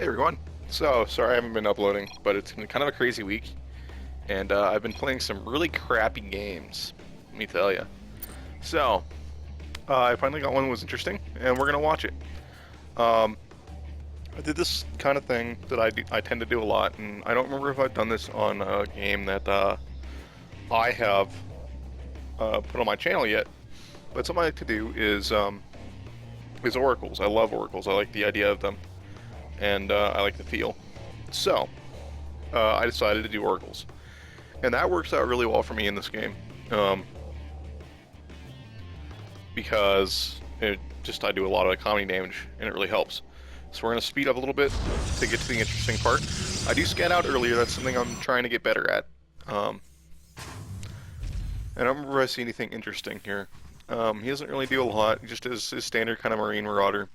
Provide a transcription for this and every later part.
Hey everyone. So, sorry I haven't been uploading, but it's been kind of a crazy week, and I've been playing some really crappy games, let me tell you. So, I finally got one that was interesting, and we're going to watch it. I did this kind of thing that I tend to do a lot, and I don't remember if I've done this on a game that I have put on my channel yet, but something I like to do is oracles. I love oracles. I like the idea of them. And I like the feel. So, I decided to do oracles. And that works out really well for me in this game. Because I do a lot of economy damage, and it really helps. So we're going to speed up a little bit to get to the interesting part. I do scan out earlier, that's something I'm trying to get better at. And I don't remember if I see anything interesting here. He doesn't really do a lot, he just is his standard kind of Marine Marauder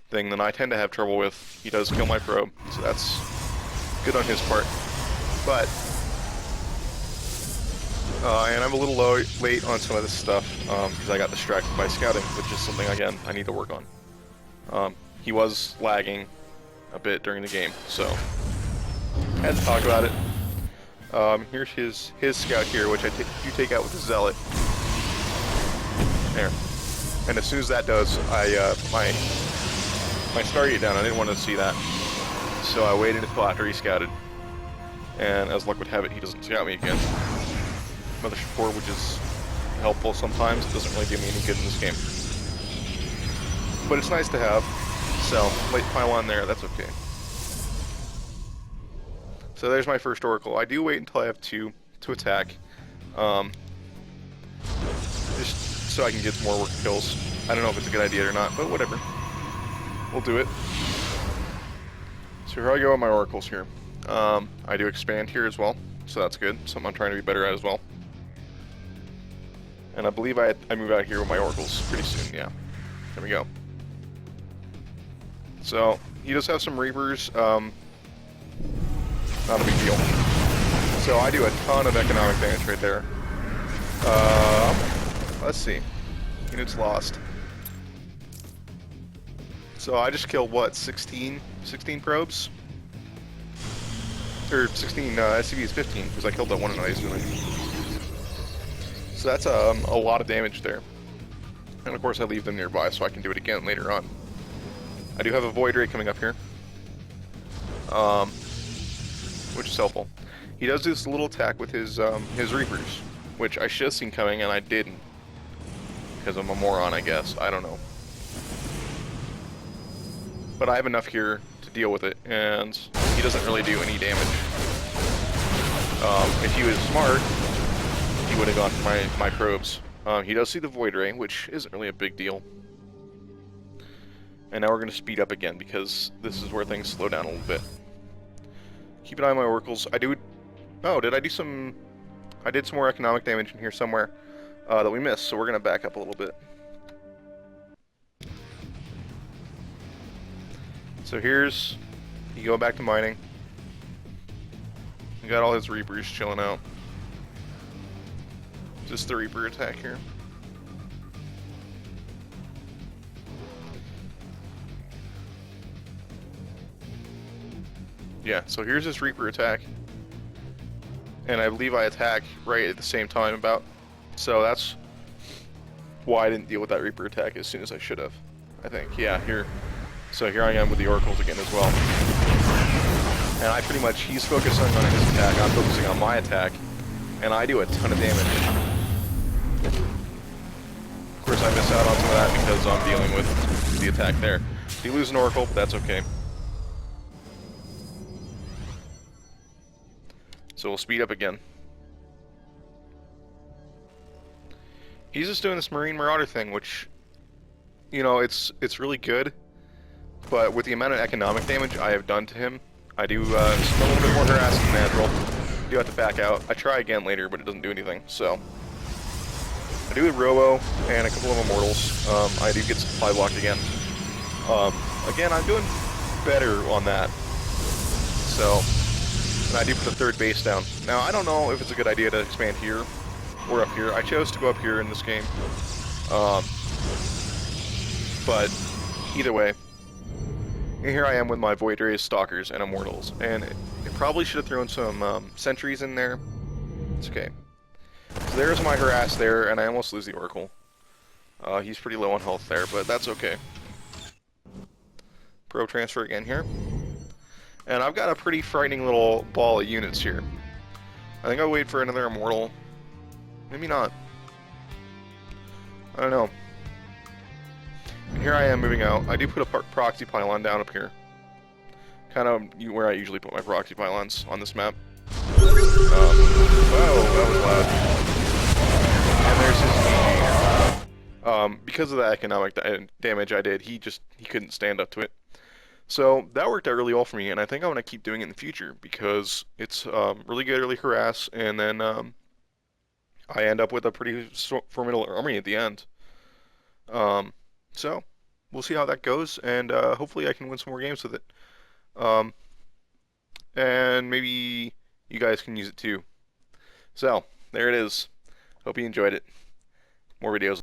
thing that I tend to have trouble with. He does kill my probe, so that's good on his part. But, and I'm a little late on some of this stuff, because I got distracted by scouting, which is something, again, I need to work on. He was lagging a bit during the game, so I had to talk about it. Here's his scout here, which you take out with the Zealot. There. And as soon as that does, my Stargate down. I didn't want to see that, so I waited until after he scouted, and as luck would have it, he doesn't scout me again. Mother support, which is helpful sometimes, it doesn't really do me any good in this game, but it's nice to have. So late pylon there, that's okay. So there's my first Oracle. I do wait until I have 2 to attack, just so I can get more work kills. I don't know if it's a good idea or not, but whatever. We'll do it. So here I go with my oracles here. I do expand here as well, so that's good. Something I'm trying to be better at as well. And I believe I move out here with my oracles pretty soon, yeah. There we go. So, he does have some Reapers, not a big deal. So I do a ton of economic damage right there. Let's see. Units lost. So I just killed, what, 16 probes? Or 16 SCVs, 15, because I killed that one anyway. So that's a lot of damage there. And of course I leave them nearby so I can do it again later on. I do have a Void Ray coming up here, which is helpful. He does this little attack with his Reapers, which I should have seen coming and I didn't. Because I'm a moron, I guess. I don't know. But I have enough here to deal with it, and he doesn't really do any damage. If he was smart, he would have gone for my probes. He does see the Void Ray, which isn't really a big deal. And now we're going to speed up again, because this is where things slow down a little bit. Keep an eye on my oracles. Oh, did I do some... I did some more economic damage in here somewhere that we missed, so we're going to back up a little bit. So here's, you go back to mining. You got all his Reapers chilling out. Just the Reaper attack here. Yeah, so here's his Reaper attack. And I believe I attack right at the same time about. So that's why I didn't deal with that Reaper attack as soon as I should have. I think, yeah, here. So here I am with the oracles again as well. And I pretty much, he's focusing on his attack, I'm focusing on my attack, and I do a ton of damage. Of course I miss out on some of that because I'm dealing with the attack there. So you lose an oracle, but that's okay. So we'll speed up again. He's just doing this Marine Marauder thing, which, you know, it's really good. But with the amount of economic damage I have done to him, I do a little bit more harassing than natural. I do have to back out. I try again later, but it doesn't do anything. So I do a Robo and a couple of Immortals. I do get supply block again. Again, I'm doing better on that. So, and I do put the third base down. Now, I don't know if it's a good idea to expand here or up here. I chose to go up here in this game. But either way, And here I am with my Void Rays, Stalkers, and Immortals. And it probably should have thrown some sentries in there. It's okay. So there's my harass there, and I almost lose the Oracle. He's pretty low on health there, but that's okay. Pro transfer again here. And I've got a pretty frightening little ball of units here. I think I'll wait for another Immortal. Maybe not. I don't know. And here I am moving out. I do put a proxy pylon down up here. Kind of where I usually put my proxy pylons on this map. Whoa, that was loud. And there's his GG. Because of the economic damage I did, he couldn't stand up to it. So that worked out really well for me, and I think I'm going to keep doing it in the future because it's really good early harass, and then I end up with a pretty formidable army at the end. So we'll see how that goes, and hopefully I can win some more games with it. And maybe you guys can use it too. So there it is. Hope you enjoyed it. More videos.